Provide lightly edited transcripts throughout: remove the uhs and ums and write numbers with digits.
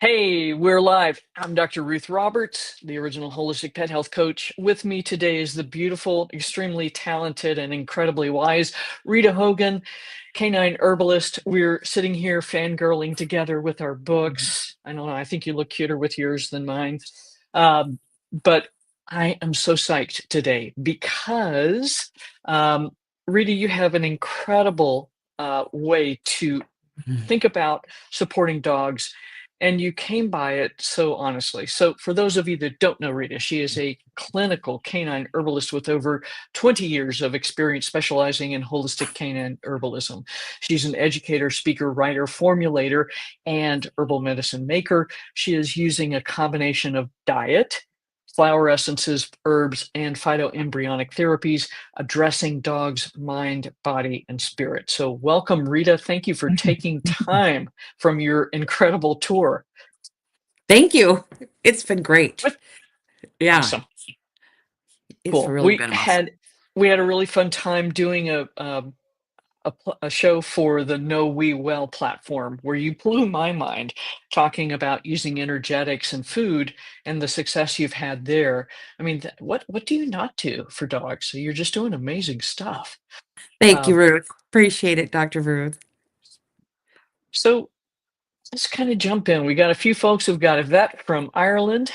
Hey, we're live. I'm Dr. Ruth Roberts, the original holistic pet health coach. With me today is the beautiful, extremely talented, and incredibly wise Rita Hogan, canine herbalist. We're sitting here fangirling together with our books. I don't know, I think you look cuter with yours than mine. But I am so psyched today because, Rita, you have an incredible way to think about supporting dogs, and you came by it so honestly. So for those of you that don't know Rita, she is a clinical canine herbalist with over 20 years of experience specializing in holistic canine herbalism. She's an educator, speaker, writer, formulator, and herbal medicine maker. She is using a combination of diet, flower essences, herbs, and phytoembryonic therapies addressing dogs' mind, body, and spirit. So, welcome, Rita. Thank you for taking time from your incredible tour. Thank you. It's been great. What- Yeah, Awesome. it's Cool. really been awesome. We had a really fun time doing a show for the Know We Well platform where you blew my mind talking about using energetics and food and the success you've had there. I mean, what do you not do for dogs? So you're just doing amazing stuff. Thank you, Um, Ruth. Appreciate it, Dr. Ruth. so let's kind of jump in. We got a few folks who've got a vet from Ireland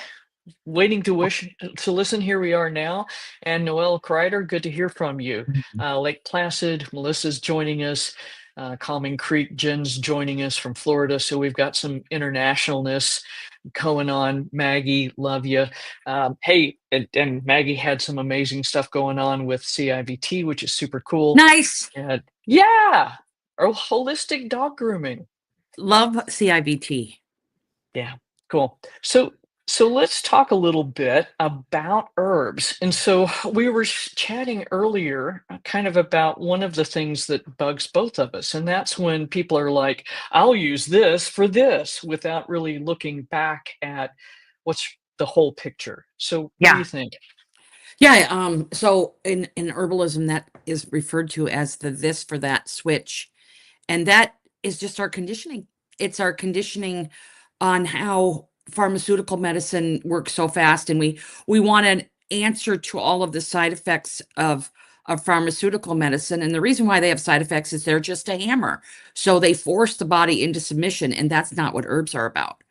waiting to wish to listen. Here we are now. And Noelle Kreider, good to hear from you. Lake Placid, Melissa's joining us. Calming Creek, Jen's joining us from Florida. So we've got some internationalness going on. Maggie, love you. Hey, and Maggie had some amazing stuff going on with CIVT, which is super cool. Nice. And yeah, or holistic dog grooming. Love CIVT. Yeah, cool. So let's talk a little bit about herbs. And so we were chatting earlier kind of about one of the things that bugs both of us, and that's when people are like, I'll use this for this without really looking back at what's the whole picture. So what do Yeah. you think? Yeah. So in herbalism, that is referred to as the this for that switch. And that is just our conditioning. It's our conditioning on how pharmaceutical medicine works so fast. And we want an answer to all of the side effects of pharmaceutical medicine. And the reason why they have side effects is they're just a hammer. So they force the body into submission, and that's not what herbs are about.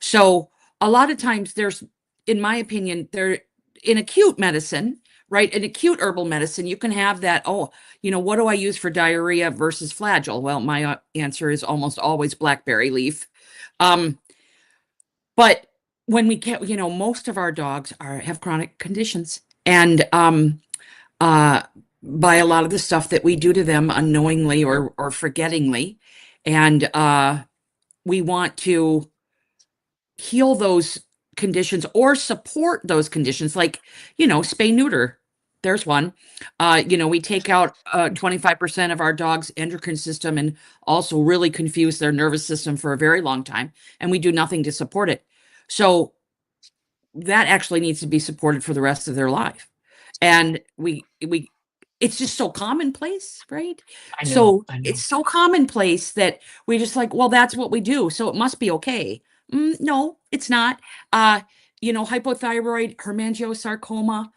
So a lot of times there's, in my opinion, there in acute medicine, right? In acute herbal medicine, you can have that, oh, what do I use for diarrhea versus flagell? Well, my answer is almost always blackberry leaf. Um, but when we get, most of our dogs have chronic conditions, and uh, by a lot of the stuff that we do to them unknowingly or forgettingly, and we want to heal those conditions or support those conditions, like spay neuter. There's one. We take out 25% of our dog's endocrine system and also really confuse their nervous system for a very long time, and we do nothing to support it. So that actually needs to be supported for the rest of their life. And we it's just so commonplace, right? So I know. it's so commonplace that we just like, well, that's what we do, so it must be okay. No, it's not. Hypothyroid, hemangiosarcoma,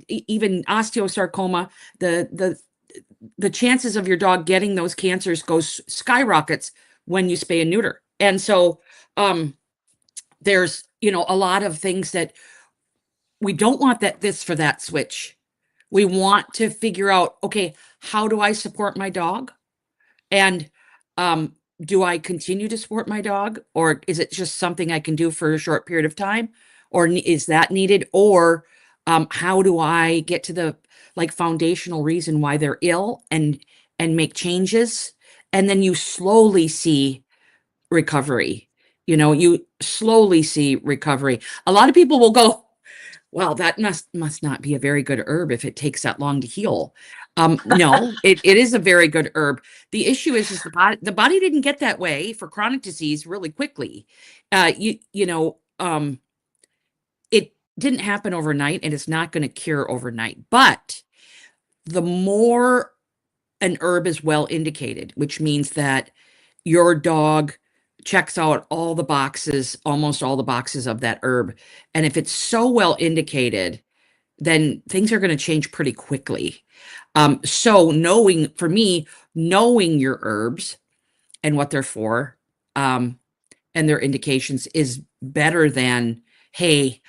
even osteosarcoma, the chances of your dog getting those cancers goes skyrockets when you spay and neuter. And so there's a lot of things that we don't want, that this for that switch. We want to figure out, okay, how do I support my dog? And do I continue to support my dog? Or is it just something I can do for a short period of time? Or is that needed? Or how do I get to the foundational reason why they're ill and make changes? And then you slowly see recovery. You slowly see recovery. A lot of people will go, well, that must not be a very good herb if it takes that long to heal. No, it is a very good herb. The issue is the body didn't get that way for chronic disease really quickly. It didn't happen overnight, and it's not going to cure overnight. But the more an herb is well indicated, which means that your dog checks out all the boxes, almost all the boxes of that herb. And if it's so well indicated, then things are going to change pretty quickly. So knowing, for me, knowing your herbs and what they're for, um, and their indications is better than, hey,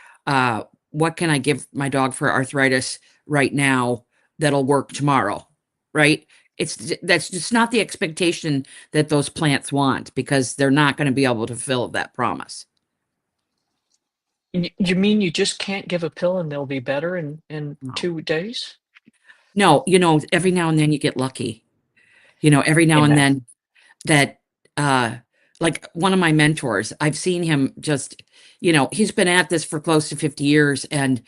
what can I give my dog for arthritis right now that'll work tomorrow, right? That's just not the expectation that those plants want, because they're not going to be able to fulfill that promise. You mean you just can't give a pill and they'll be better in No. 2 days? No, every now and then you get lucky. Every now and Amen. then that uh like one of my mentors, I've seen him just, he's been at this for close to 50 years, and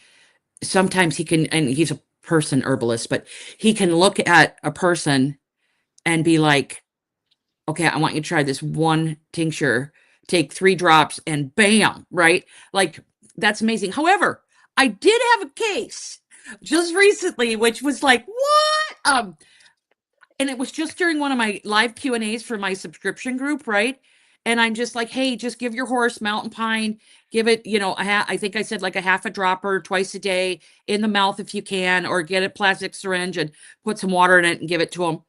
sometimes he can, and he's a person herbalist, but he can look at a person and be like, okay, I want you to try this one tincture, take 3 drops, and bam, right? Like, that's amazing. However, I did have a case just recently, which was like, what? And it was just during one of my live Q&As for my subscription group, right? And I'm just like, hey, just give your horse mountain pine, give it, I think I said like a half a dropper twice a day in the mouth if you can, or get a plastic syringe and put some water in it and give it to them.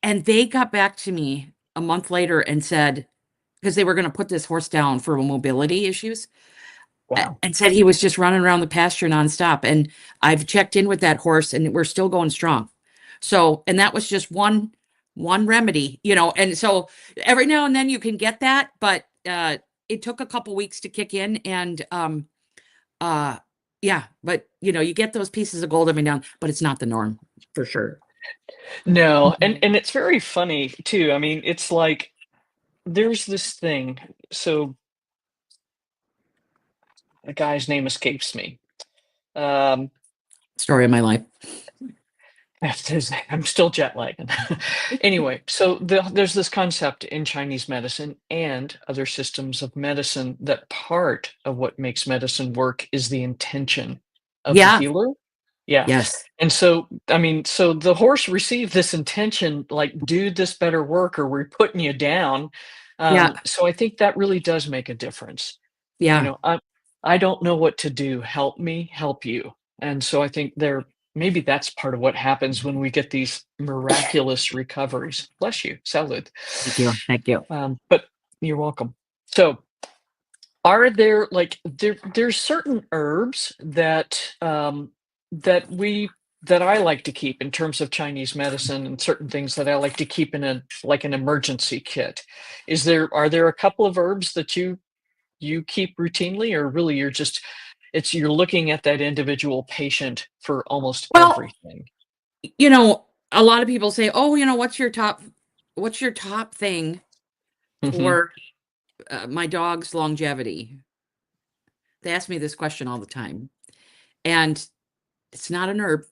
And they got back to me a month later and said, because they were going to put this horse down for mobility issues, Wow. and said he was just running around the pasture nonstop. And I've checked in with that horse, and we're still going strong. So, and that was just one remedy, and so every now and then you can get that, but it took a couple weeks to kick in. And uh yeah, but you get those pieces of gold every now and, but it's not the norm, for sure. No, and Mhm. and it's very funny too. I mean, it's like there's this thing. So the guy's name escapes me. Um, Story of my life. That's his I'm still jet lagging. Anyway, so there's this concept in Chinese medicine and other systems of medicine that part of what makes medicine work is the intention of the Yeah. healer. Yeah. Yes. And so, I mean, so the horse received this intention, like, do this better work or we're putting you down. Yeah. So I think that really does make a difference. You Yeah. know, I don't know what to do. Help me, help you. And so I think maybe that's part of what happens when we get these miraculous recoveries. Bless you. Salud. Thank you. Thank you. But you're welcome. So are there there's certain herbs that we that I like to keep in terms of Chinese medicine, and certain things that I like to keep in an emergency kit. Are there a couple of herbs that you keep routinely, or really you're looking at that individual patient for almost Well, everything? a lot of people say, oh, what's your top thing Hmm. for my dog's longevity? They ask me this question all the time. And it's not an herb.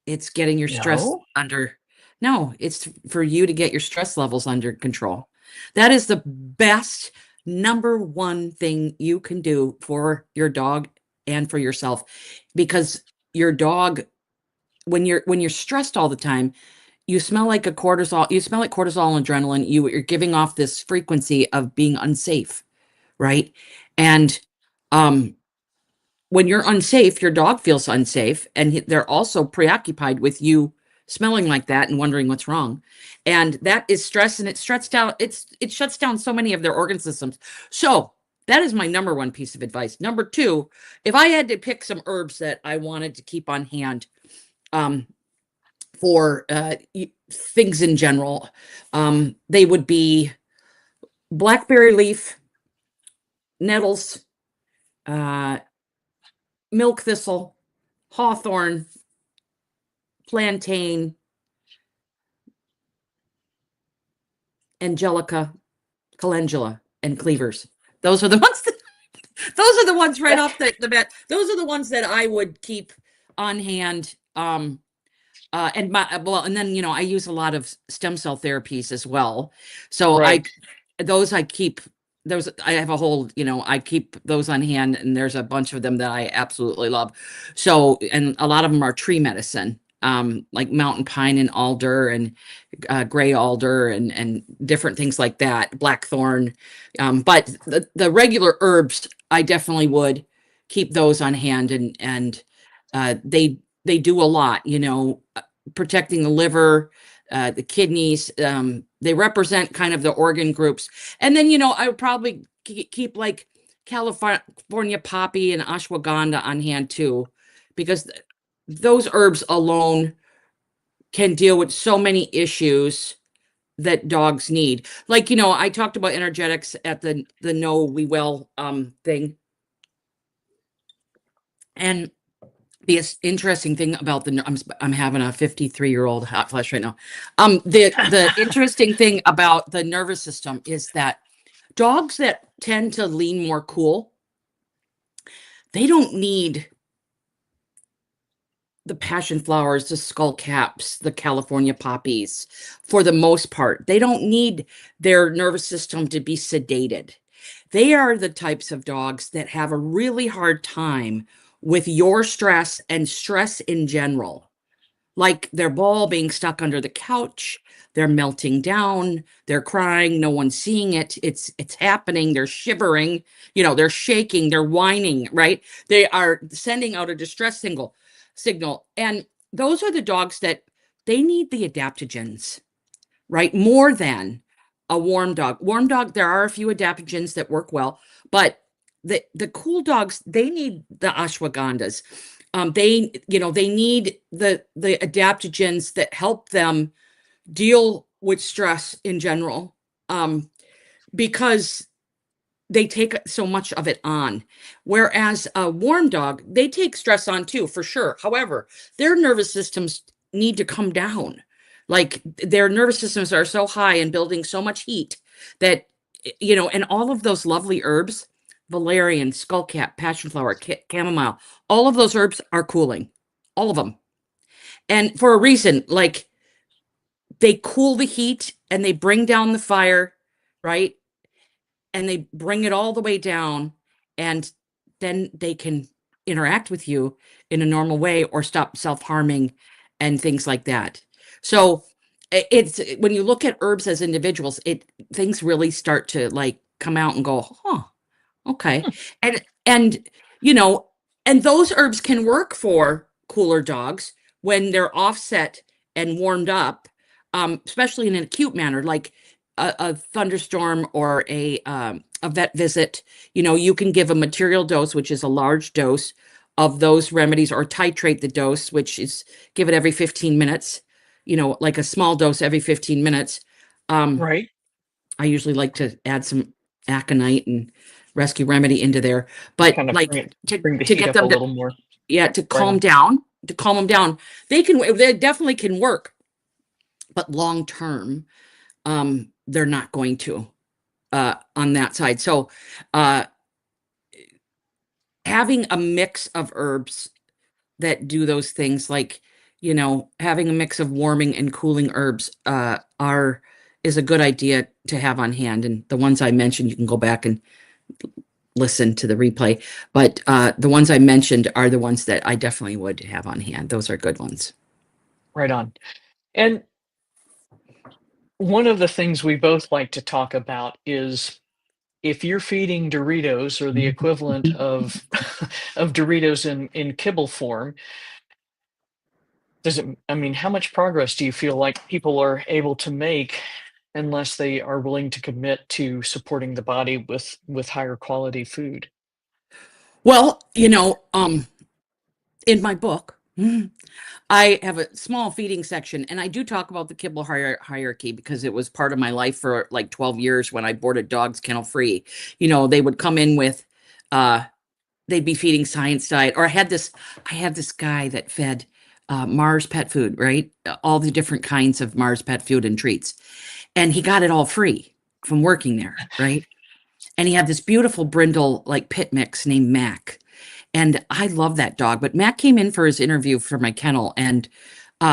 It's getting your stress No. under. No, it's for you to get your stress levels under control. That is the best number one thing you can do for your dog and for yourself, because your dog, when you're stressed all the time, you smell like cortisol and adrenaline. You're giving off this frequency of being unsafe, right? And um when you're unsafe, your dog feels unsafe, and they're also preoccupied with you smelling like that and wondering what's wrong. And that is stress, and it shuts down so many of their organ systems. So that is my number one piece of advice. Number two, if I had to pick some herbs that I wanted to keep on hand, um, for things in general, they would be blackberry leaf, nettles, uh, milk thistle, hawthorn, plantain, angelica, calendula, and cleavers. Those are the ones that, those are the ones right off the bat. Those are the ones that I would keep on hand. And then I use a lot of stem cell therapies as well. So Right. I keep those. I have a whole, I keep those on hand, and there's a bunch of them that I absolutely love. So, and a lot of them are tree medicine. like mountain pine and alder and gray alder and different things like that, blackthorn. But the regular herbs, I definitely would keep those on hand, and they do a lot, protecting the liver, the kidneys. They represent kind of the organ groups. And then, I would probably keep like California poppy and ashwagandha on hand too, because those herbs alone can deal with so many issues that dogs need. Like, I talked about energetics at the Know We Well thing. And the interesting thing about I'm having a 53-year-old hot flash right now. The interesting thing about the nervous system is that dogs that tend to lean more cool, they don't need the passion flowers, the skull caps, the California poppies. For the most part, they don't need their nervous system to be sedated. They are the types of dogs that have a really hard time with your stress and stress in general. Like their ball being stuck under the couch, they're melting down, they're crying, no one's seeing it. It's happening, they're shivering, they're shaking, they're whining, right? They are sending out a distress signal. And those are the dogs that they need the adaptogens, right? More than a warm dog. Warm dog, there are a few adaptogens that work well, but the cool dogs, they need the ashwagandhas. They need the adaptogens that help them deal with stress in general, because they take so much of it on. Whereas a warm dog, they take stress on too, for sure. However, their nervous systems need to come down. Like their nervous systems are so high and building so much heat that, and all of those lovely herbs, valerian, skullcap, passionflower, chamomile, all of those herbs are cooling, all of them. And for a reason, like they cool the heat and they bring down the fire, right? And they bring it all the way down, and then they can interact with you in a normal way or stop self-harming and things like that. So it's when you look at herbs as individuals, things really start to like come out and go, huh, okay. And you know, and those herbs can work for cooler dogs when they're offset and warmed up, especially in an acute manner, like a thunderstorm or a vet visit. You can give a material dose, which is a large dose of those remedies, or titrate the dose, which is give it every 15 minutes, like a small dose every 15 minutes. Right. I usually like to add some aconite and rescue remedy into there, but Kind of like bring the to heat get up a them to, little more. yeah, to Right calm on. down, they definitely can work, but long term, they're not going to, on that side. So, uh, having a mix of herbs that do those things, like, having a mix of warming and cooling herbs, is a good idea to have on hand. And the ones I mentioned, you can go back and listen to the replay. But the ones I mentioned are the ones that I definitely would have on hand. Those are good ones. Right on. And one of the things we both like to talk about is if you're feeding Doritos or the equivalent of of Doritos in kibble form, how much progress do you feel like people are able to make unless they are willing to commit to supporting the body with higher quality food? Well, in my book, I have a small feeding section, and I do talk about the kibble hierarchy because it was part of my life for like 12 years when I boarded dogs kennel free. They would come in with, uh, they'd be feeding science diet, or I had this guy that fed Mars pet food, right? All the different kinds of Mars pet food and treats. And he got it all free from working there, right? And he had this beautiful brindle like pit mix named Mac. And I love that dog. But Mac came in for his interview for my kennel, and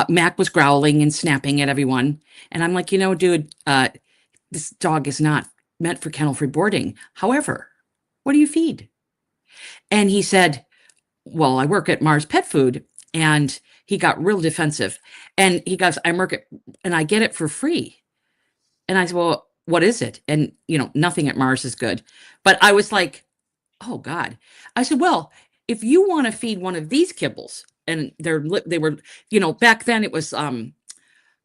Mac was growling and snapping at everyone. And I'm like, dude, this dog is not meant for kennel free boarding. However, what do you feed? And he said, well, I work at Mars Pet Food, and he got real defensive. And he goes, I work it and I get it for free. And I said, well, what is it? And, nothing at Mars is good. But I was like, oh God. I said, well, if you want to feed one of these kibbles, and they were, back then it was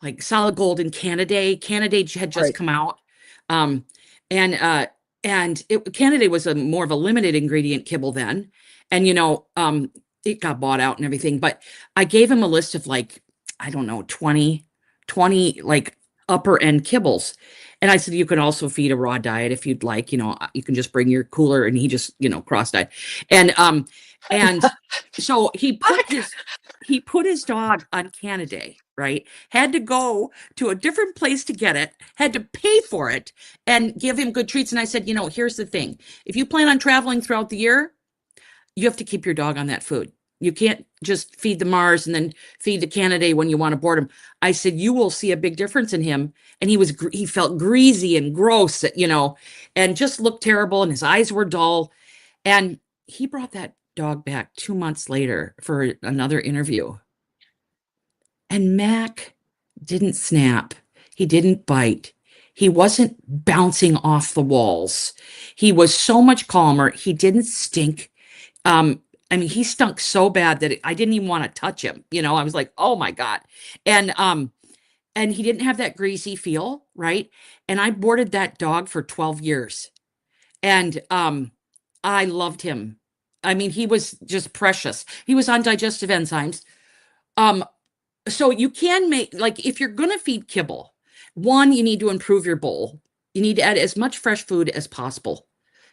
like Solid Gold and Canada. Canada had just Right. come out. Um, and Canada was a more of a limited ingredient kibble then. And it got bought out and everything. But I gave him a list of like, I don't know, 20 like upper end kibbles. And I said, you can also feed a raw diet if you'd like, you can just bring your cooler, and he just, cross diet. And so he put his dog on Canada, right? Had to go to a different place to get it, had to pay for it, and give him good treats. And I said, here's the thing. If you plan on traveling throughout the year, you have to keep your dog on that food. You can't just feed the Mars and then feed the Canada when you want to board him. I said, you will see a big difference in him. And he felt greasy and gross, and just looked terrible. And his eyes were dull. And he brought that dog back 2 months later for another interview. And Mac didn't snap. He didn't bite. He wasn't bouncing off the walls. He was so much calmer. He didn't stink. I mean, he stunk so bad that I didn't even want to touch him. I was like, oh my God. And he didn't have that greasy feel, right? And I boarded that dog for 12 years. And I loved him. I mean, he was just precious. He was on digestive enzymes. Um, so you can make, like, if you're going to feed kibble, one, you need to improve your bowl. You need to add as much fresh food as possible.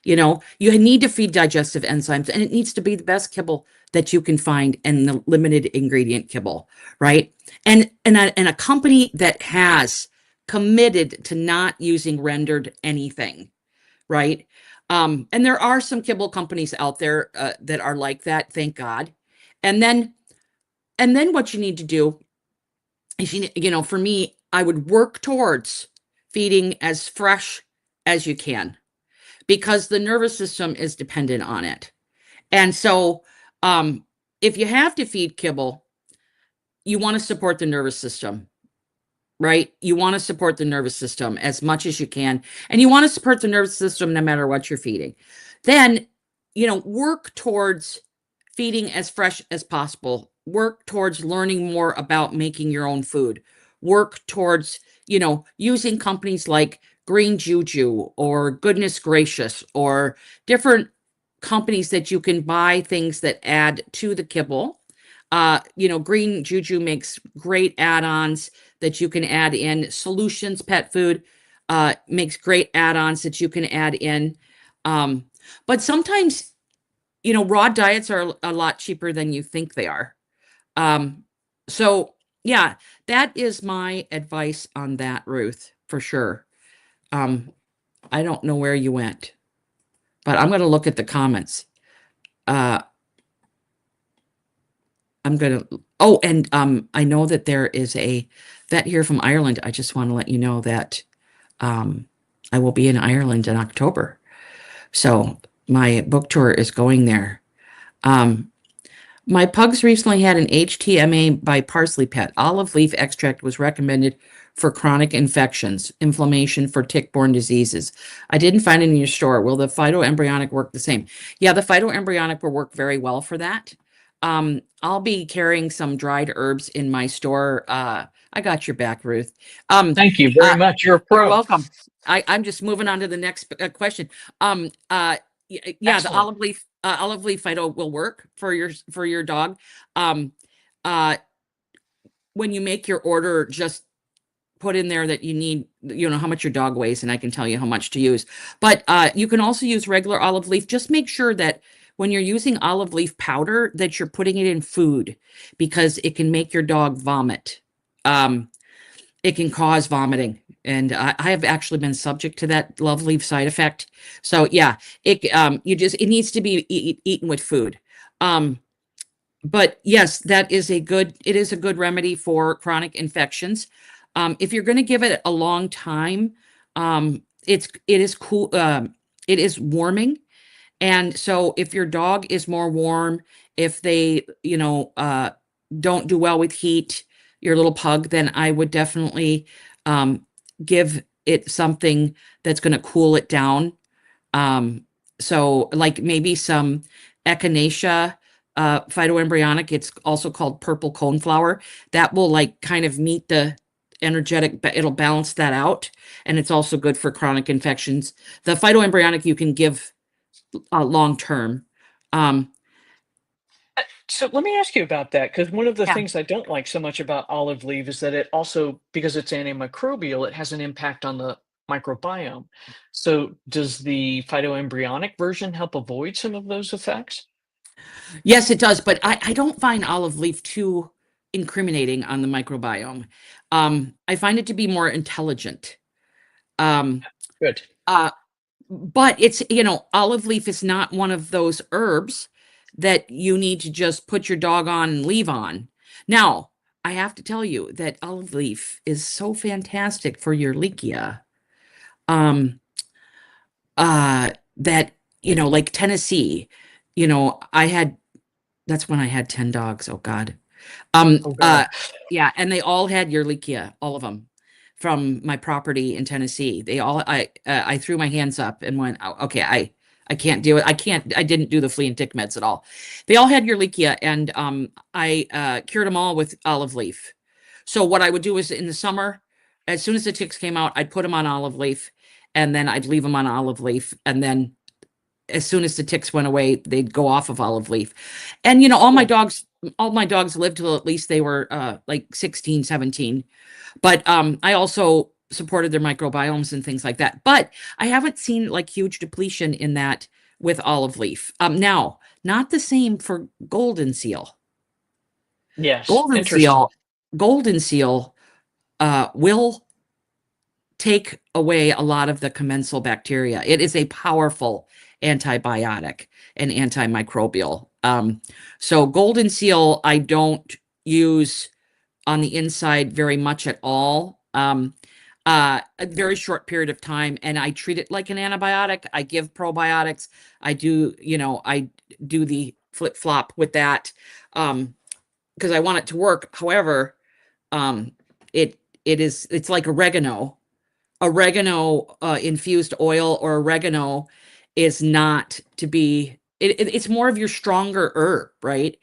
You need to feed digestive enzymes, and it needs to be the best kibble that you can find in the limited ingredient kibble, right? And a company that has committed to not using rendered anything, right? And there are some kibble companies out there that are like that, thank God. And then what you need to do is, for me, I would work towards feeding as fresh as you can, because the nervous system is dependent on it. And so, if you have to feed kibble, you want to support the nervous system, right? You want to support the nervous system as much as you can. And you want to support the nervous system no matter what you're feeding. Then, work towards feeding as fresh as possible. Work towards learning more about making your own food. Work towards, using companies like Green Juju or Goodness Gracious, or different companies that you can buy things that add to the kibble. Green Juju makes great add-ons that you can add in. Solutions Pet Food makes great add-ons that you can add in. But sometimes, raw diets are a lot cheaper than you think they are. So yeah, that is my advice on that, Ruth, for sure. I don't know where you went, but I'm going to look at the comments. I'm going to, oh, and I know that there is a vet here from Ireland. I just want to let you know that I will be in Ireland in October. So my book tour is going there. My pugs recently had an HTMA by Parsley Pet. Olive leaf extract was recommended for chronic infections, inflammation for tick-borne diseases. I didn't find it in your store. Will the phytoembryonic work the same? Yeah, the phytoembryonic will work very well for that. I'll be carrying some dried herbs in my store. I got your back, Ruth. Thank you very much. You're a You're pro. welcome. I'm just moving on to the next question. Yeah, the Excellent. olive leaf phyto will work for your dog. When you make your order, just put in there that you need, how much your dog weighs, and I can tell you how much to use. But you can also use regular olive leaf. Just make sure that when you're using olive leaf powder, that you're putting it in food, because it can make your dog vomit. It can cause vomiting. And I have actually been subject to that love leaf side effect. So yeah, it needs to be eaten with food. But yes, it is a good remedy for chronic infections. If you're going to give it a long time, it is cool. It is warming. And so if your dog is more warm, if they, don't do well with heat, your little pug, then I would definitely um, give it something that's going to cool it down. Um, so like maybe some echinacea phytoembryonic, it's also called purple coneflower. That will like kind of meet the energetic, but it'll balance that out. And it's also good for chronic infections. The phytoembryonic you can give long term. Um, So let me ask you about that, because one of the yeah. things I don't like so much about olive leaf is that it also, because it's antimicrobial, it has an impact on the microbiome. So does the phytoembryonic version help avoid some of those effects? Yes, it does, but I don't find olive leaf too incriminating on the microbiome. I find it to be more intelligent. Um, Good. uh, but it's, olive leaf is not one of those herbs that you need to just put your dog on and leave on. Now, I have to tell you that olive leaf is so fantastic for your leakia. Um, that, like Tennessee, I had, that's when I had 10 dogs. Oh God. Um, Oh uh, God. yeah, and they all had Ehrlichia, all of them, from my property in Tennessee. They all, I threw my hands up and went, "Oh, okay, I can't do it. I didn't do the flea and tick meds at all. They all had Ehrlichia, and I cured them all with olive leaf. So what I would do is in the summer, as soon as the ticks came out, I'd put them on olive leaf, and then I'd leave them on olive leaf, and then as soon as the ticks went away, they'd go off of olive leaf. And Cool. all my dogs lived till at least they were like 16, 17. But I also supported their microbiomes and things like that. But I haven't seen like huge depletion in that with olive leaf. Now, not the same for golden seal. Yes. Golden Interesting. seal, golden seal will take away a lot of the commensal bacteria. It is a powerful antibiotic and antimicrobial. So golden seal, I don't use on the inside very much at all. A very short period of time, and I treat it like an antibiotic. I give probiotics. I do the flip flop with that because I want it to work. However, um, it's like oregano infused oil or oregano is not to be it's more of your stronger herb, right?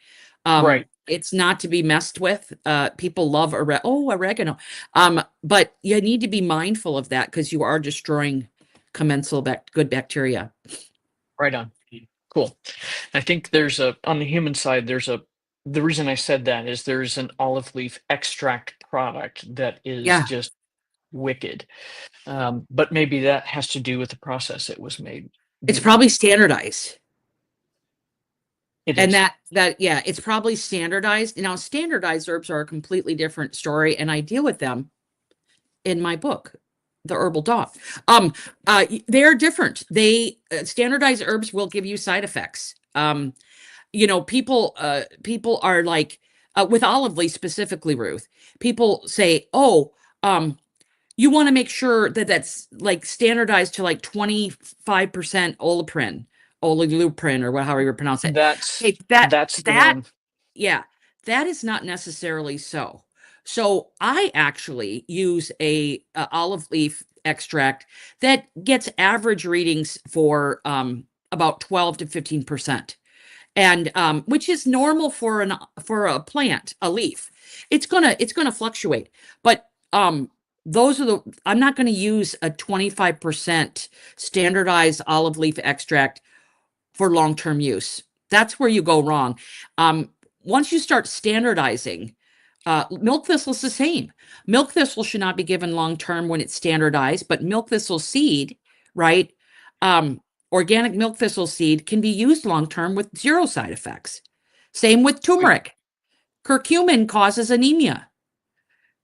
Right. It's not to be messed with. People love oregano. But you need to be mindful of that because you are destroying good bacteria. Right on. Cool. I think on the human side, the reason I said that is there's an olive leaf extract product that is Yeah, just wicked. But maybe that has to do with the process it was made. it's You know, probably standardized. it And is. yeah, it's probably standardized. Now, standardized herbs are a completely different story, and I deal with them in my book, The Herbal Dog. They're different. They standardized herbs will give you side effects. People are like with olive leaf specifically, Ruth. People say, "Oh, um, you want to make sure that that's like standardized to like 25% oliprin, or however you pronounce it." That's Okay, that that's the that one. yeah, that is not necessarily so. So I actually use a olive leaf extract that gets average readings for about 12 to 15%, and which is normal for a plant, a leaf. It's gonna fluctuate, but those are the I'm not going to use a 25% standardized olive leaf extract for long-term use. That's where you go wrong. Um, Once you start standardizing, milk thistle is the same. Milk thistle should not be given long-term when it's standardized, but milk thistle seed, right? Um, Organic milk thistle seed can be used long-term with zero side effects. Same with Sweet. turmeric. Curcumin causes anemia,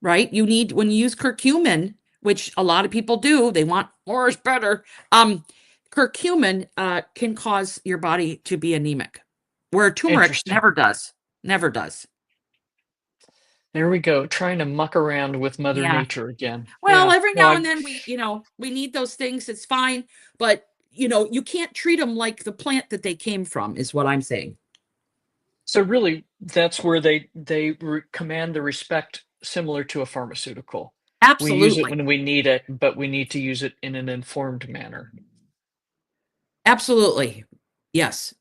right? When you use curcumin, which a lot of people do, they want more is better. Curcumin can cause your body to be anemic, where turmeric Interesting. never does. Never does. There we go. Trying to muck around with Mother Yeah. Nature again. Well, Yeah. every No, now and then we need those things. It's fine, but you can't treat them like the plant that they came from, is what I'm saying. So really, that's where they command the respect similar to a pharmaceutical. We use it Absolutely. when we need it, but we need to use it in an informed manner. Absolutely. Yes.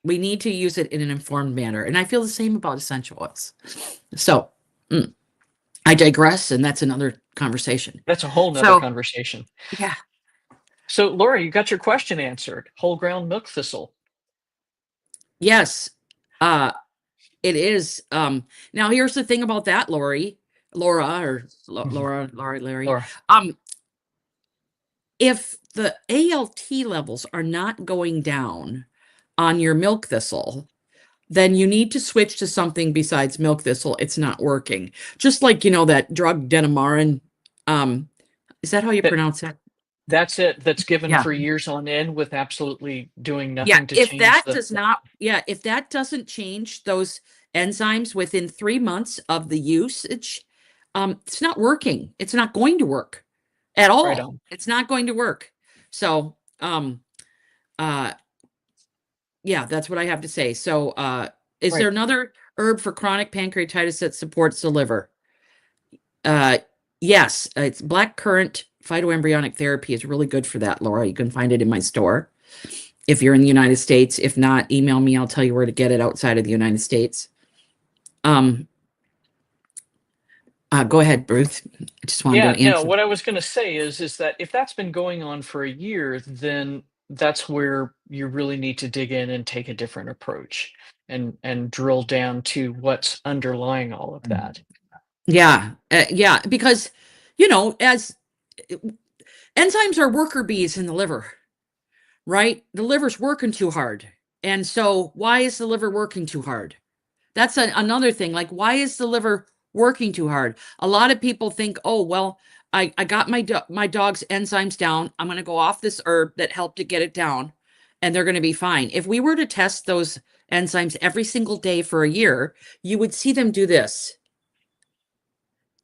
We need to use it in an informed manner. And I feel the same about essential oils. So mm, I digress, and that's another conversation. That's a whole nother So, conversation. yeah, So, Laura, you got your question answered. Whole ground milk thistle. yes, uh, it is. Now here's the thing about that, Laura, or Mhm. Laura, Larry. Laura, Um, if the ALT levels are not going down on your milk thistle, then you need to switch to something besides milk thistle. It's not working. Just like, that drug Denamarin. Um, is that how you that pronounce that? that's it. That's given Yeah. for years on end with absolutely doing Yeah. nothing to change the If that doesn't change those enzymes within 3 months of the usage, it's not working. It's not going to work at right all. on. It's not going to work. So, uh, yeah, that's what I have to say. So, is there Right. another herb for chronic pancreatitis that supports the liver? Uh, yes, it's black currant phytoembryonic therapy is really good for that, Laura. You can find it in my store if you're in the United States. If not, email me. I'll tell you where to get it outside of the United States. Um, go ahead, Bruce. I just wanted Yeah, to no, answer. what I was gonna say is that if that's been going on for a year, then that's where you really need to dig in and take a different approach and drill down to what's underlying all of that. Yeah, yeah, because as uh, enzymes are worker bees in the liver, right? The liver's working too hard. And so why is the liver working too hard? That's another thing. Like, why is the liver working too hard? A lot of people think, oh, well, I got my dog's enzymes down. I'm going to go off this herb that helped to get it down, and they're going to be fine. If we were to test those enzymes every single day for a year, you would see them do this.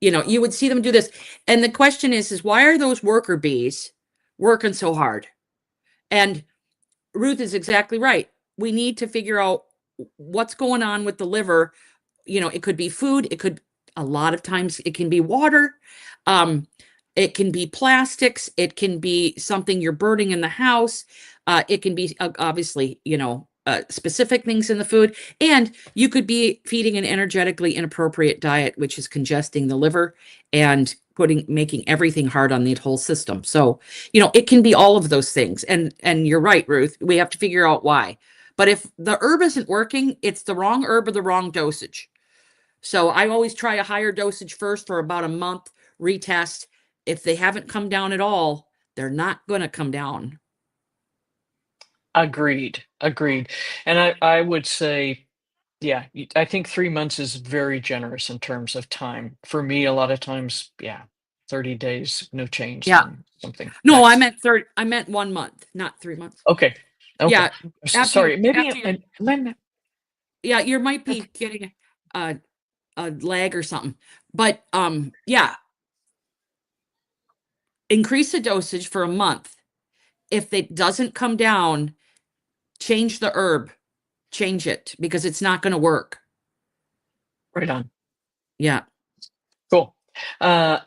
You would see them do this. And the question is why are those worker bees working so hard? And Ruth is exactly right. We need to figure out what's going on with the liver. It could be food, a lot of times it can be water. Um, it can be plastics, it can be something you're burning in the house. It can be obviously, specific things in the food, and you could be feeding an energetically inappropriate diet, which is congesting the liver and making everything hard on the whole system. So, it can be all of those things. And you're right, Ruth. We have to figure out why. But if the herb isn't working, it's the wrong herb or the wrong dosage. So I always try a higher dosage first for about a month, retest. If they haven't come down at all, they're not going to come down. Agreed, agreed. And I would say, yeah, I think 3 months is very generous in terms of time. For me, a lot of times, yeah, 30 days, no change, Yeah. then something No, next. I meant 1 month, not 3 months. Okay, okay. Yeah. After you, Sorry, maybe after you, yeah, you might be getting a, a lag or something. But yeah, increase the dosage for a month. If it doesn't come down, change the herb, change it because it's not going to work. right on. Yeah. Cool. Uh,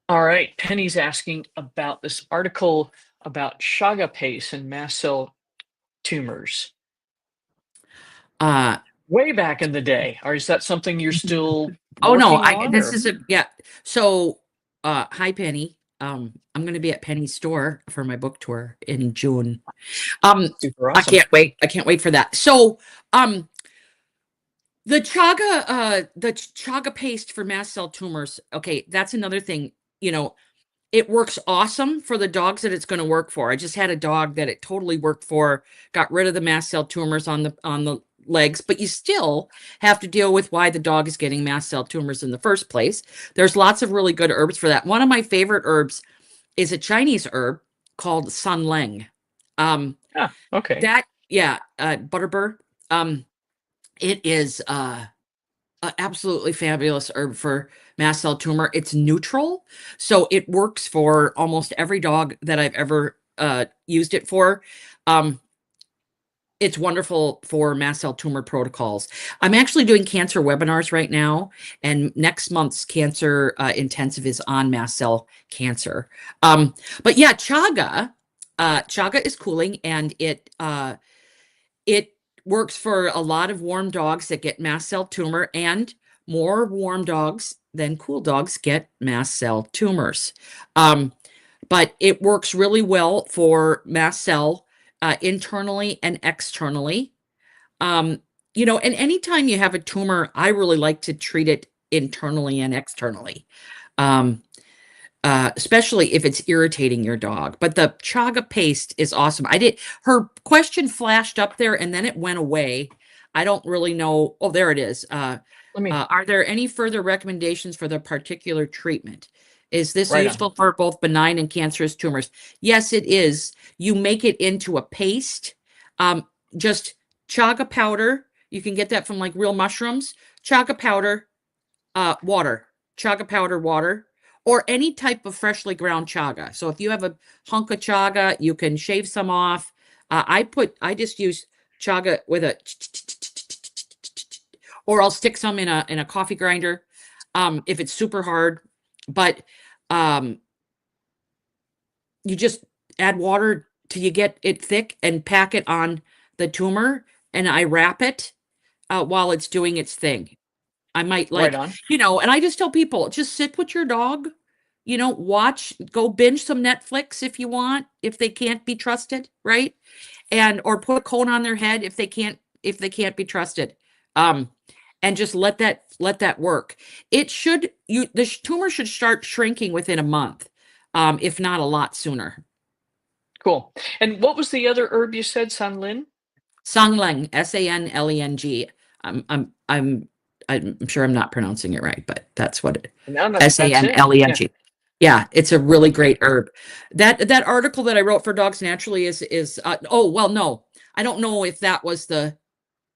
all right. Penny's asking about this article about chaga paste and mast cell tumors Uh, way back in the day. Or is that something you're still Oh no, working on? this Or is a yeah. So hi Penny. I'm gonna be at Penny's store for my book tour in June. Um super I awesome. can't wait. I can't wait for that. So the chaga paste for mast cell tumors. Okay, that's another thing, you know, it works awesome for the dogs that it's going to work for. I just had a dog that it totally worked for, got rid of the mast cell tumors on the legs, but you still have to deal with why the dog is getting mast cell tumors in the first place. There's lots of really good herbs for that. One of my favorite herbs is a Chinese herb called sanleng. Um, Ah, okay. that yeah, butterbur. Um, it is absolutely fabulous herb for mast cell tumor. It's neutral, so it works for almost every dog that I've ever used it for. Um, It's wonderful for mast cell tumor protocols. I'm actually doing cancer webinars right now, and next month's cancer intensive is on mast cell cancer. But yeah, chaga is cooling, and it works for a lot of warm dogs that get mast cell tumor, and more warm dogs than cool dogs get mast cell tumors. Um, but it works really well for mast cell internally and externally. Um, and anytime you have a tumor, I really like to treat it internally and externally. Um, especially if it's irritating your dog. But the chaga paste is awesome. Her question flashed up there and then it went away. I don't really know. Oh, there it is. Let me Are there any further recommendations for the particular treatment? Is this right on. useful for both benign and cancerous tumors? Yes, it is. You make it into a paste. Just chaga powder. You can get that from like real mushrooms. Chaga powder, water, chaga powder, water, or any type of freshly ground chaga. So if you have a hunk of chaga, you can shave some off. I just use chaga with a, or I'll stick some in a coffee grinder, if it's super hard. But um, you just add water till you get it thick and pack it on the tumor, and I wrap it while it's doing its thing. I might Right like, on. and I just tell people, just sit with your dog, watch, go binge some Netflix if you want, if they can't be trusted, right? And or put a cone on their head if they can't be trusted. Um, and just let that work. The tumor should start shrinking within a month, if not a lot sooner. Cool. And what was the other herb you said, Sanlin? Sanleng, Sanleng. I'm I'm I'm I'm sure I'm not pronouncing it right, but that's what it No, that's it. Yeah. Sanleng. Yeah, it's a really great herb. That article that I wrote for Dogs Naturally is oh well no. I don't know if that was the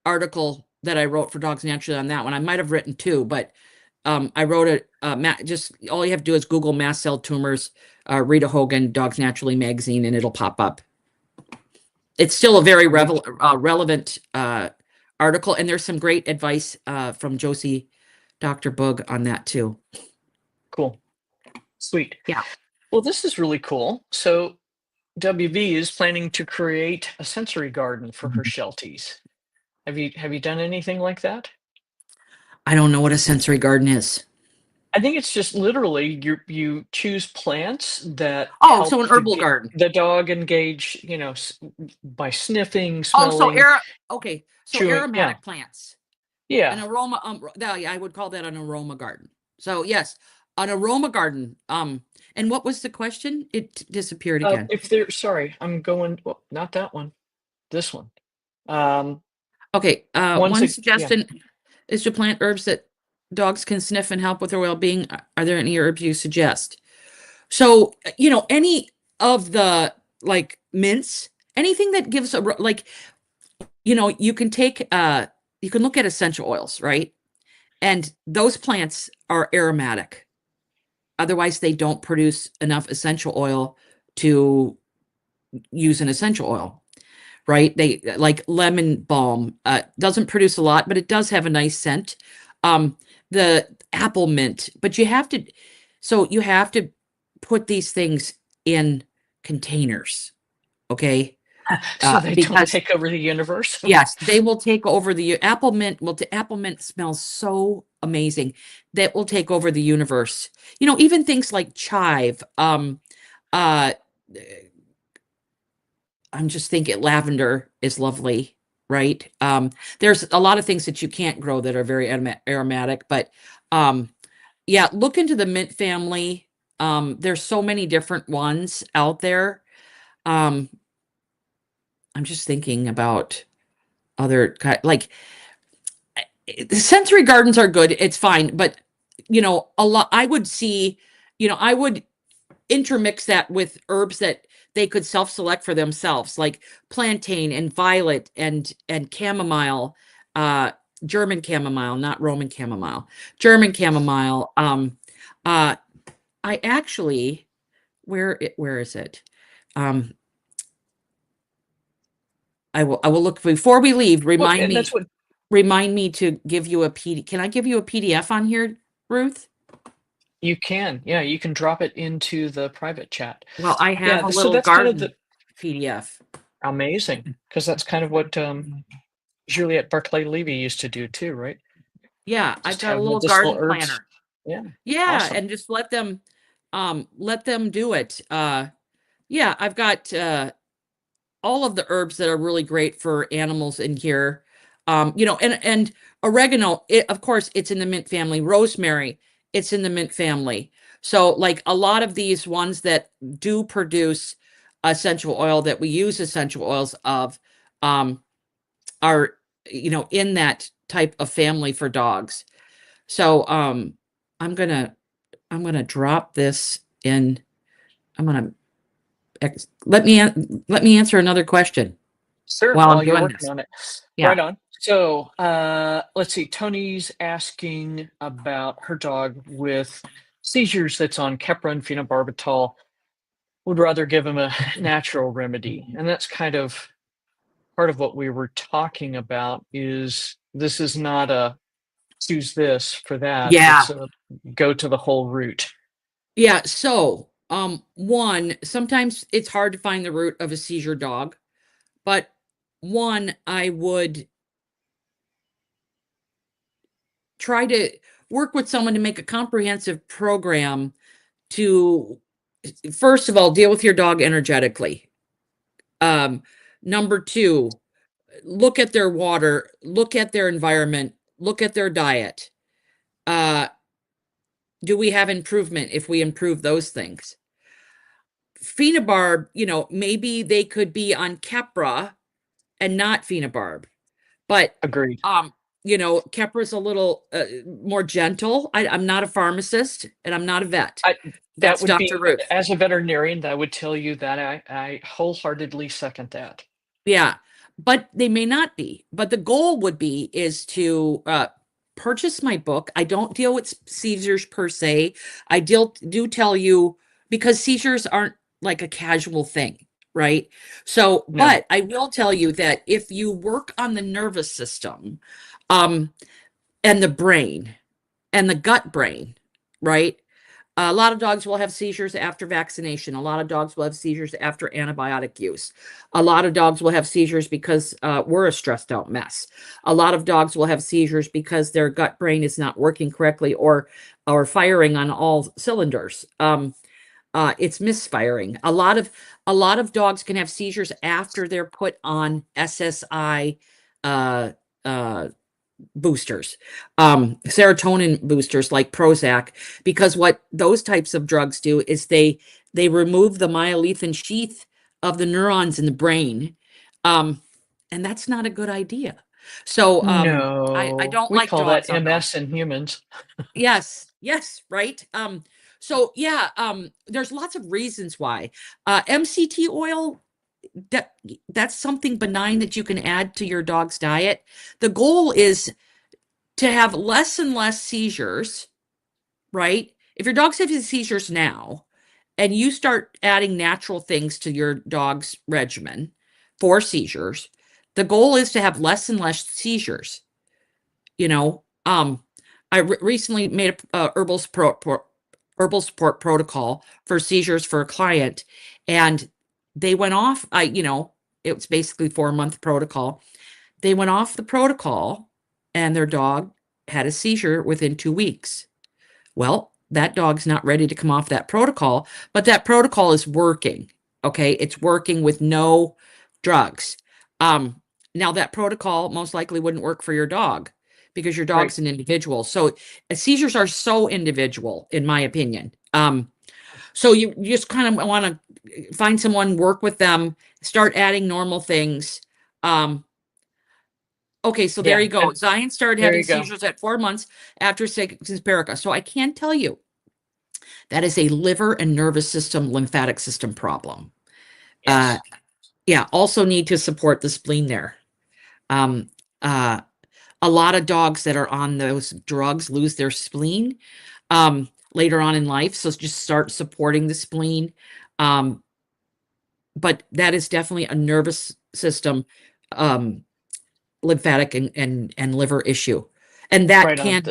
article that I wrote for Dogs Naturally on that one. I might have written two, but I wrote it just all you have to do is Google mast cell tumors, Rita Hogan Dogs Naturally magazine, and it'll pop up. It's still a very Great. relevant article, and there's some great advice from Josie Dr. Boog on that too. Cool. Sweet. Yeah. Well, this is really cool. So WB is planning to create a sensory garden for her Shelties. Have you done anything like that? I don't know what a sensory garden is. I think it's just literally you choose plants that Oh, so help an to herbal get garden. the dog engaged, by sniffing, Oh, so smelling, okay, so chewing. Yeah, aromatic plants. An yeah. aroma yeah, I would call that an aroma garden. So yes, an aroma garden. And what was the question? It disappeared again. If they're sorry, I'm going. Well, not that one. This one. Um, Okay, ones one that yeah. suggestion is to plant herbs that dogs can sniff and help with their well-being. Are there any herbs you suggest? So, any of the like mints, anything that gives like, you can look at essential oils, right? And those plants are aromatic. Otherwise, they don't produce enough essential oil to use an essential oil, right? They like lemon balm, doesn't produce a lot, but it does have a nice scent. The apple mint, but you have to put these things in containers, okay? So they don't Because take over the universe. yes, they will take over the apple mint. Apple mint smells so amazing that will take over the universe. Even things like chive. Uh, I'm just thinking lavender is lovely, right? There's a lot of things that you can't grow that are very aromatic, but um, yeah, look into the mint family. There's so many different ones out there. Um, I'm just thinking about like the sensory gardens are good. It's fine, but a lot. I would intermix that with herbs that they could self-select for themselves, like plantain and violet and chamomile, uh, German chamomile, not Roman chamomile, German chamomile. Uh, I actually, where is it? Um, I will look before we leave. Well, and that's what Remind me to give you a PD. Can I give you a PDF on here, Ruth? you can. Yeah, you can drop it into the private chat. Well, I have Yeah, a so little that's kind of the garden PDF. amazing, because that's kind of what Juliet Barclay Levy used to do too, right? Yeah, I've Just got a have little medicinal garden herbs. planner. Yeah, Yeah, awesome. and just let them do it. Yeah, I've got all of the herbs that are really great for animals in here. And oregano, of course, it's in the mint family. Rosemary, it's in the mint family. So, like a lot of these ones that do produce essential oil that we use essential oils of, um, are in that type of family for dogs. So, I'm gonna I'm gonna drop this in. I'm gonna let me answer another question Sure, while I'm while you're doing working this. on it. Yeah. Right on. So, let's see. Tony's asking about her dog with seizures that's on Keppra phenobarbital. Would rather give him a natural remedy, and that's kind of part of what we were talking about. Is this is not a choose this for that? Yeah. It's a go to the whole root. Yeah. So, one, sometimes it's hard to find the root of a seizure dog, but one, I would try to work with someone to make a comprehensive program to, first of all, deal with your dog energetically. Um, Number two, look at their water, look at their environment, look at their diet. Uh, do we have improvement if we improve those things? Phenobarb, maybe they could be on Keppra and not phenobarb. But Agreed. Kepra's a little more gentle. I'm not a pharmacist and I'm not a vet. I that That's would Dr. be Ruth. as a veterinarian, that would tell you that I wholeheartedly second that. Yeah, but they may not be. But the goal would be is to purchase my book. I don't deal with seizures per se. I do tell you because seizures aren't like a casual thing, right? So, No, but I will tell you that if you work on the nervous system, um, and the brain and the gut brain, right? A lot of dogs will have seizures after vaccination. A lot of dogs will have seizures after antibiotic use. A lot of dogs will have seizures because we're a stressed out mess. A lot of dogs will have seizures because their gut brain is not working correctly or firing on all cylinders. It's misfiring. A lot of dogs can have seizures after they're put on SSI uh, uh, boosters, serotonin boosters like Prozac, because what those types of drugs do is they remove the myelin sheath of the neurons in the brain, um, and that's not a good idea. So I no, don't we like call that dogs on those. MS in humans. Yes, yes, right. So yeah, there's lots of reasons why. MCT oil, that that's something benign that you can add to your dog's diet. The goal is to have less and less seizures, right? If your dog's having seizures now and you start adding natural things to your dog's regimen for seizures, the goal is to have less and less seizures. You know, I recently made a herbal support protocol for seizures for a client, and they went off. It was basically 4-month protocol. They went off the protocol, and their dog had a seizure within 2 weeks. Well, that dog's not ready to come off that protocol, but that protocol is working. Okay. It's working with no drugs. Um, Now that protocol most likely wouldn't work for your dog because your Right. dog's an individual. So seizures are so individual, in my opinion. So you just kind of want to find someone, work with them, start adding normal things. Um, Okay, so there Yeah, you go. and Zion started there having you go. seizures at 4 months after Simparica. So I can tell you that is a liver and nervous system, lymphatic system problem. Uh, Yes. yeah, also need to support the spleen there. Um, uh, a lot of dogs that are on those drugs lose their spleen later on in life. So just start supporting the spleen. Um, but that is definitely a nervous system um, lymphatic and liver issue, and that Right on.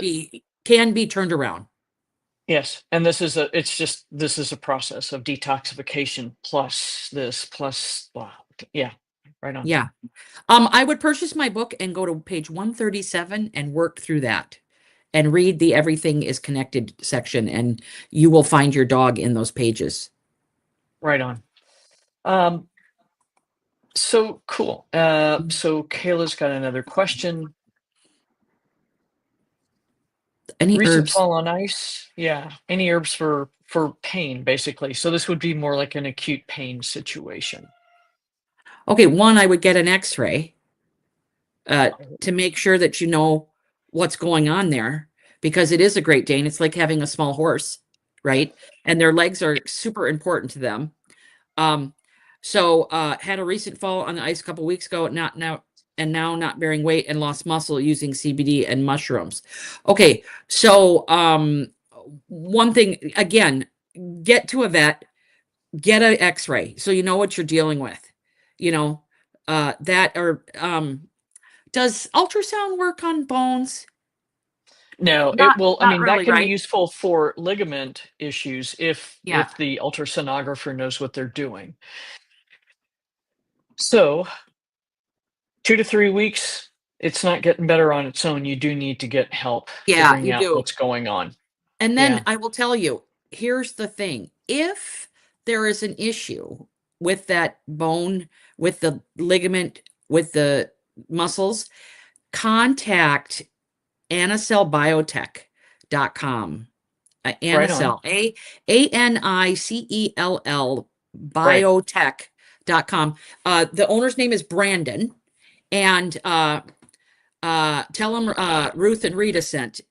can be turned around. Yes, and this is a process of detoxification plus this plus blah. Yeah, right on. Yeah. I would purchase my book and go to page 137 and work through that and read the everything is connected section, and you will find your dog in those pages. Right on. Um, so cool. So Kayla's got another question. Any Recent herbs? fall on ice. Yeah. Any herbs for pain, basically. So this would be more like an acute pain situation. Okay, one, I would get an x-ray to make sure that you know what's going on there, because it is a Great Dane. It's like having a small horse, right? And their legs are super important to them. Um, had a recent fall on the ice a couple weeks ago, not now, and now not bearing weight and lost muscle using CBD and mushrooms. Okay, one thing again, get to a vet, get an X-ray so you know what you're dealing with. You know, that or does ultrasound work on bones? No, it will. I Not mean, that really, can be right? useful for ligament issues Yeah. if the ultrasonographer knows what they're doing. So 2 to 3 weeks, it's not getting better on its own. You do need to get help Yeah, figuring you out do. what's going on. And then Yeah, I will tell you, here's the thing. If there is an issue with that bone, with the ligament, with the muscles, contact anicellbiotech.com. right on. Anicell, Anicell Right, biotech.com. The owner's name is Brandon, and tell him Ruth and Rita sent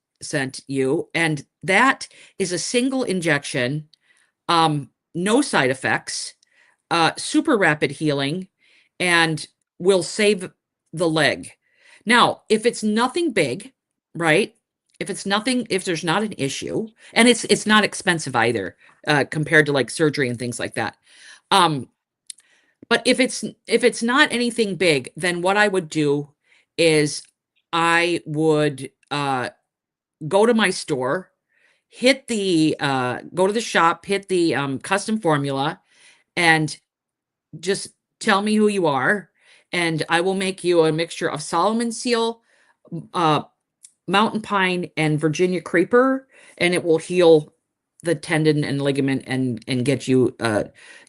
you, and that is a single injection, no side effects, super rapid healing, and will save the leg. Now, if it's nothing big, right? If there's not an issue, and it's not expensive either, compared to like surgery and things like that. Um, but if it's not anything big, then what I would do is I would go to my store, go to the shop, hit the custom formula, and just tell me who you are, and I will make you a mixture of Solomon seal, uh, mountain pine, and Virginia creeper, and it will heal the tendon and ligament and get you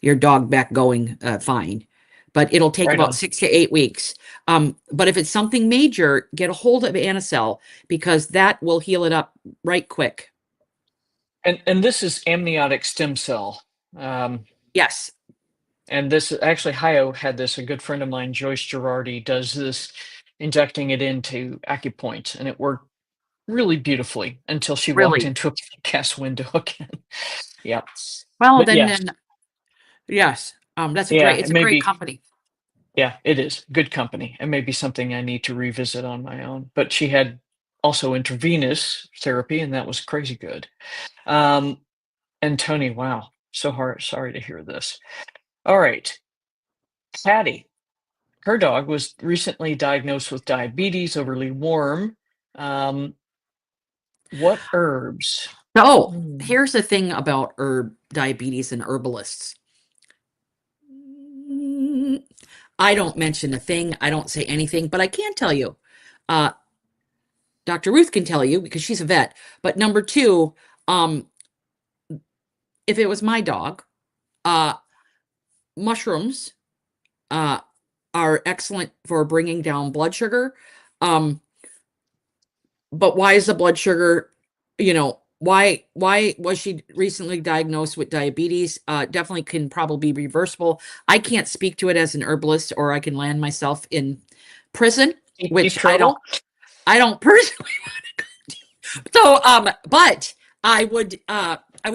your dog back going fine. But it'll take right about on. 6 to 8 weeks. But if it's something major, get a hold of Anicell, because that will heal it up right quick. And this is amniotic stem cell. Um, Yes, and this actually, Hio had this. A good friend of mine, Joyce Girardi, does this, injecting it into acupoint, and it worked really beautifully until she walked really. into a gas window again. Yeah, Well, but then, yes, then yes, yeah, it it's a may great be. company. Yeah, it is good company. It may be something I need to revisit on my own. But she had also intravenous therapy, and that was crazy good. Um, and Tony, wow, so hard. Sorry to hear this. All right, Patty. Her dog was recently diagnosed with diabetes, overly warm. Um, what herbs? So Hmm. here's the thing about herb diabetes and herbalists. Mm, I don't mention a thing. I don't say anything, but I can tell you. Uh, Dr. Ruth can tell you because she's a vet. But number two, um, if it was my dog, uh, mushrooms uh, are excellent for bringing down blood sugar. Um, but why is the blood sugar, why was she recently diagnosed with diabetes? Definitely can probably be reversible. I can't speak to it as an herbalist, or I can land myself in prison, Deep which trouble? I don't personally. So but I would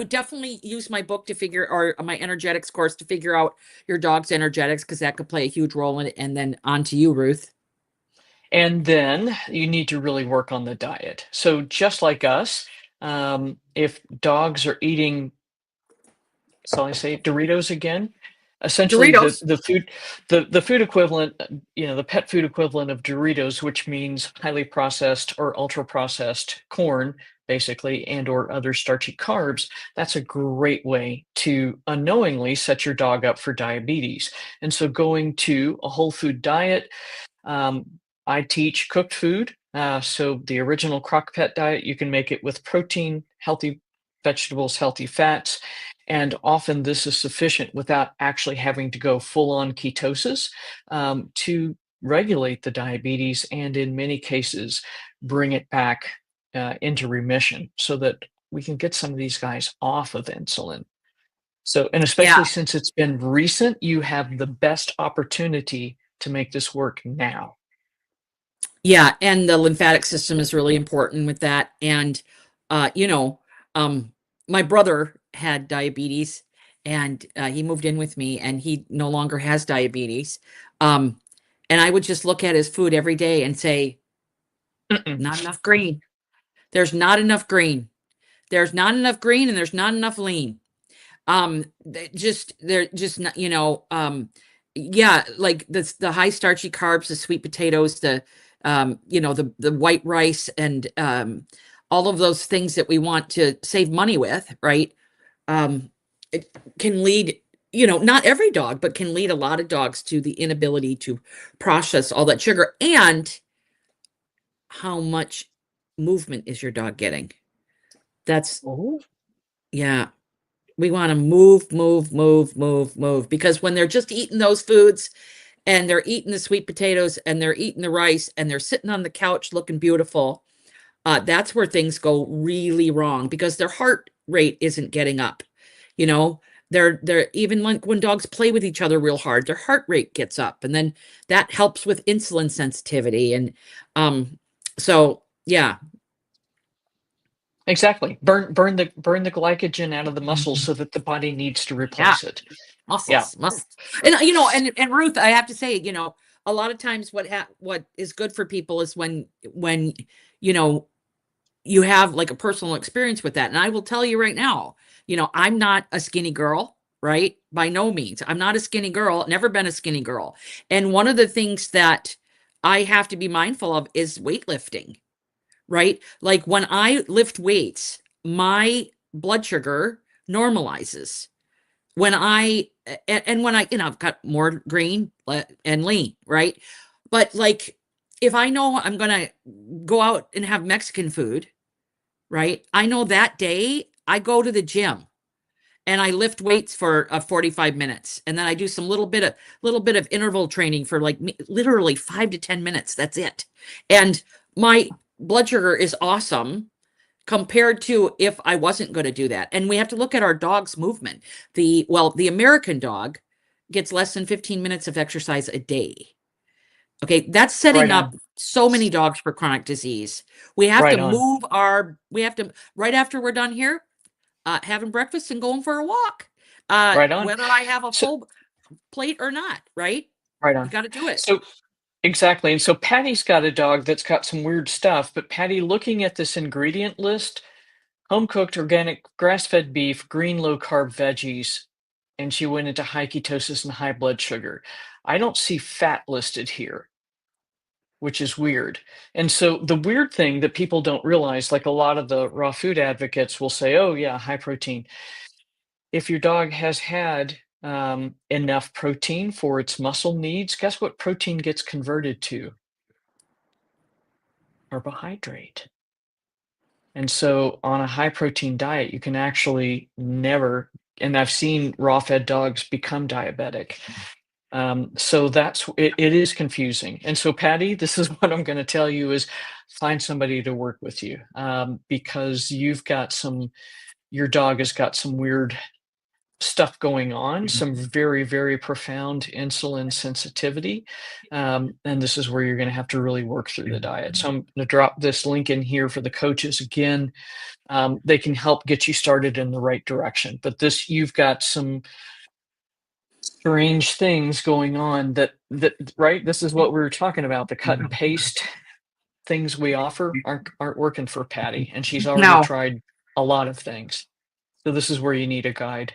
definitely use my book to figure, or my energetics course to figure out your dog's energetics, because that could play a huge role in it. And then on to you, Ruth. And then you need to really work on the diet. So just like us, if dogs are eating, shall I say Doritos again? essentially Doritos. the food equivalent, the pet food equivalent of Doritos, which means highly processed or ultra processed corn, basically, and or other starchy carbs. That's a great way to unknowingly set your dog up for diabetes. And so going to a whole food diet, um, I teach cooked food. So the original crock pot diet, you can make it with protein, healthy vegetables, healthy fats, and often this is sufficient without actually having to go full on ketosis, to regulate the diabetes and in many cases bring it back into remission so that we can get some of these guys off of insulin. So, and especially Yeah. since it's been recent, you have the best opportunity to make this work now. Yeah, and the lymphatic system is really important with that. And you know, my brother had diabetes, and he moved in with me, and he no longer has diabetes. Um, and I would just look at his food every day and say, Mm-mm. not enough green. There's not enough green. There's not enough green, and there's not enough lean. They're just not, yeah, like the high starchy carbs, the sweet potatoes, the white rice, and all of those things that we want to save money with, right? um it can lead, not every dog, but can lead a lot of dogs to the inability to process all that sugar. And how much movement is your dog getting? That's Oh, Yeah. We want to move, move, move, move, move. Because when they're just eating those foods, and they're eating the sweet potatoes, and they're eating the rice, and they're sitting on the couch looking beautiful, that's where things go really wrong, because their heart rate isn't getting up. You know, they're even, like when dogs play with each other real hard, their heart rate gets up, and then that helps with insulin sensitivity. And so yeah. exactly. Burn the glycogen out of the muscles so that the body needs to Yeah. replace it. Yeah. Muscles. And and Ruth, I have to say, a lot of times what is good for people is when you know you have like a personal experience with that. And I will tell you right now, I'm not a skinny girl, right? By no means. I'm not a skinny girl, never been a skinny girl. And one of the things that I have to be mindful of is weightlifting, right? Like when I lift weights, my blood sugar normalizes. When I and when I've got more green and lean, right? But like, if I know I'm gonna go out and have Mexican food, right? I know that day I go to the gym and I lift weights for 45 minutes, and then I do some little bit of interval training for like literally 5 to 10 minutes. That's it. And my blood sugar is awesome compared to if I wasn't going to do that. And we have to look at our dog's movement. The American dog gets less than 15 minutes of exercise a day. Okay, that's Right setting up on. so many dogs for chronic disease. We have to Right on. move we have to, right after we're done here, having breakfast and going for a walk. Right on. Whether I have a So full plate or not, right? right You on. got to do it. So exactly. And so Patty's got a dog that's got some weird stuff, but Patty, looking at this ingredient list, home cooked organic grass fed beef, green low carb veggies, and she went into high ketosis and high blood sugar. I don't see fat listed here, which is weird. And so the weird thing that people don't realize, like a lot of the raw food advocates will say, oh, yeah, high protein. If your dog has had enough protein for its muscle needs, guess what protein gets converted to? Carbohydrate. And so on a high protein diet, you can actually never, and I've seen raw fed dogs become diabetic. So it is confusing. And so, Patty, this is what I'm going to tell you is find somebody to work with you, because your dog has got some weird stuff going on, some very, very profound insulin sensitivity. And this is where you're going to have to really work through the diet. So I'm going to drop this link in here for the coaches again. They can help get you started in the right direction. But you've got some strange things going on that right. This is what we were talking about. The cut and paste things we offer aren't working for Patty, and she's already No. tried a lot of things. So this is where you need a guide.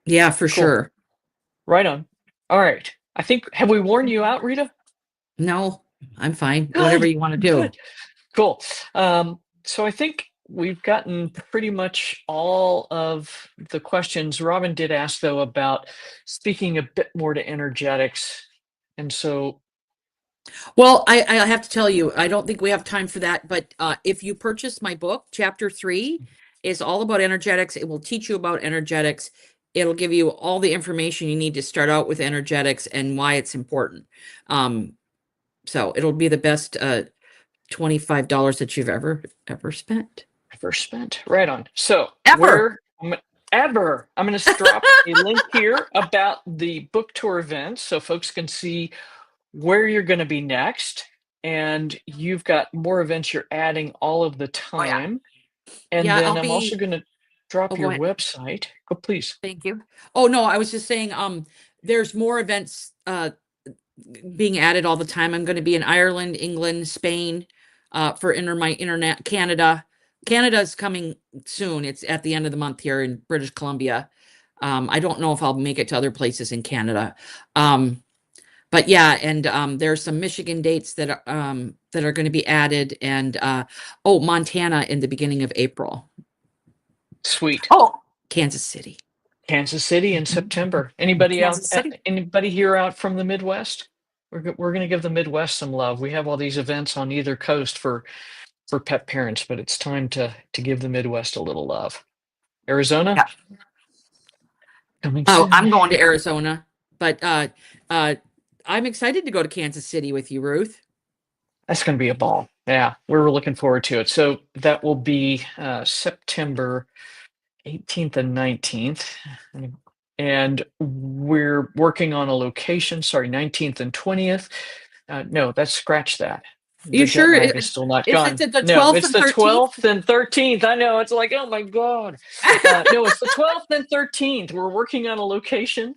Yeah, for Cool. sure. Right on. All right. I think, have we worn you out, Rita? No, I'm fine. Whatever Good. you want to do. Good. Cool. So I think we've gotten pretty much all of the questions. Robin did ask, though, about speaking a bit more to energetics. And so, Well, I have to tell you, I don't think we have time for that. But if you purchase my book, chapter 3 is all about energetics. It will teach you about energetics. It'll give you all the information you need to start out with energetics and why it's important. So it'll be the best $25 that you've ever spent. first spent. Right on. So, Ever. where ever, I'm going to drop a link here about the book tour events so folks can see where you're going to be next. And you've got more events you're adding all of the Oh yeah. time. And Yeah, then I'll I'm also be. going to Oh, drop go your ahead. website. Oh, please. Thank you. Oh no, I was just saying, there's more events being added all the time. I'm going to be in Ireland, England, Spain, for my internet. Canada is coming soon. It's at the end of the month here in British Columbia. I don't know if I'll make it to other places in Canada. But yeah, and there's some Michigan dates that are going to be added, and Montana in the beginning of April. Sweet. Oh, Kansas City. Kansas City in September. Anybody out? Kansas City. Anybody here out from the Midwest? We're going to give the Midwest some love. We have all these events on either coast for pet parents, but it's time to give the Midwest a little love. Arizona Yeah. coming Oh, soon. I'm going to Arizona, but I'm excited to go to Kansas City with you, Ruth. That's going to be a ball. Yeah, we're looking forward to it. So that will be September 18th and 19th. And we're working on a location, sorry, 19th and 20th. No, that's scratch that. You The jet sure? lag is still not Is gone. it the No, 12th it's and the 13th? 12th and 13th. I know. It's like, oh my God. No, it's the 12th and 13th. We're working on a location.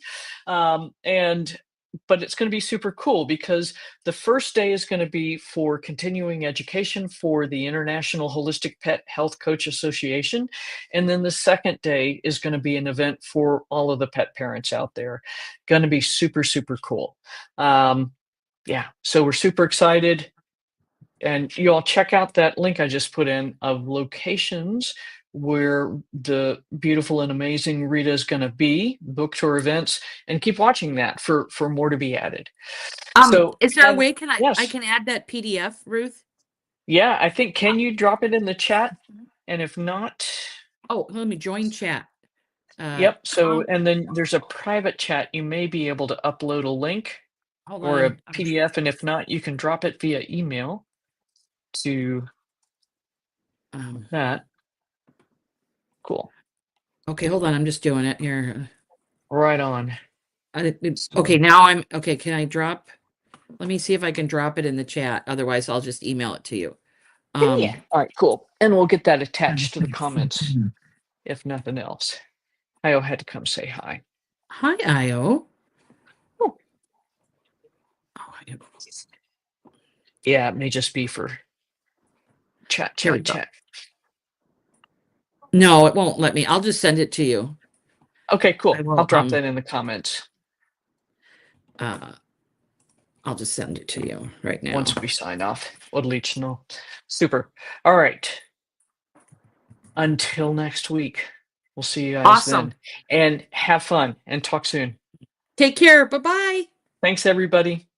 But it's going to be super cool because the first day is going to be for continuing education for the International Holistic Pet Health Coach Association. And then the second day is going to be an event for all of the pet parents out there. Going to be super, super cool. Yeah, so we're super excited. And you all check out that link I just put in of locations where the beautiful and amazing Rita is going to be, book tour events, and keep watching that for more to be added. So, Is there a and way I yes, can add that PDF, Ruth? yeah, I think, can you drop it in the chat? And if not, Oh, let me join chat. yep. So, and then there's a private chat. You may be able to upload a link Hold or a on. PDF. And if not, you can drop it via email to that. Cool. Okay, hold on. I'm just doing it here. Right on. Okay, now I'm okay. Can I drop? Let me see if I can drop it in the chat. Otherwise, I'll just email it to you. Yeah. All right, cool. And we'll get that attached to the comments, if nothing else. Io had to come say hi. Hi, Io. Oh. Oh, Yeah, it may just be for chat. no, it won't let me. I'll just send it to you. Okay, cool. I will, I'll drop that in the comments I'll just send it to you right now. once we sign off. Odlično. Super. All right. Until next week. We'll see you guys then. And have fun and talk soon. Take care. Bye-bye. Thanks, everybody.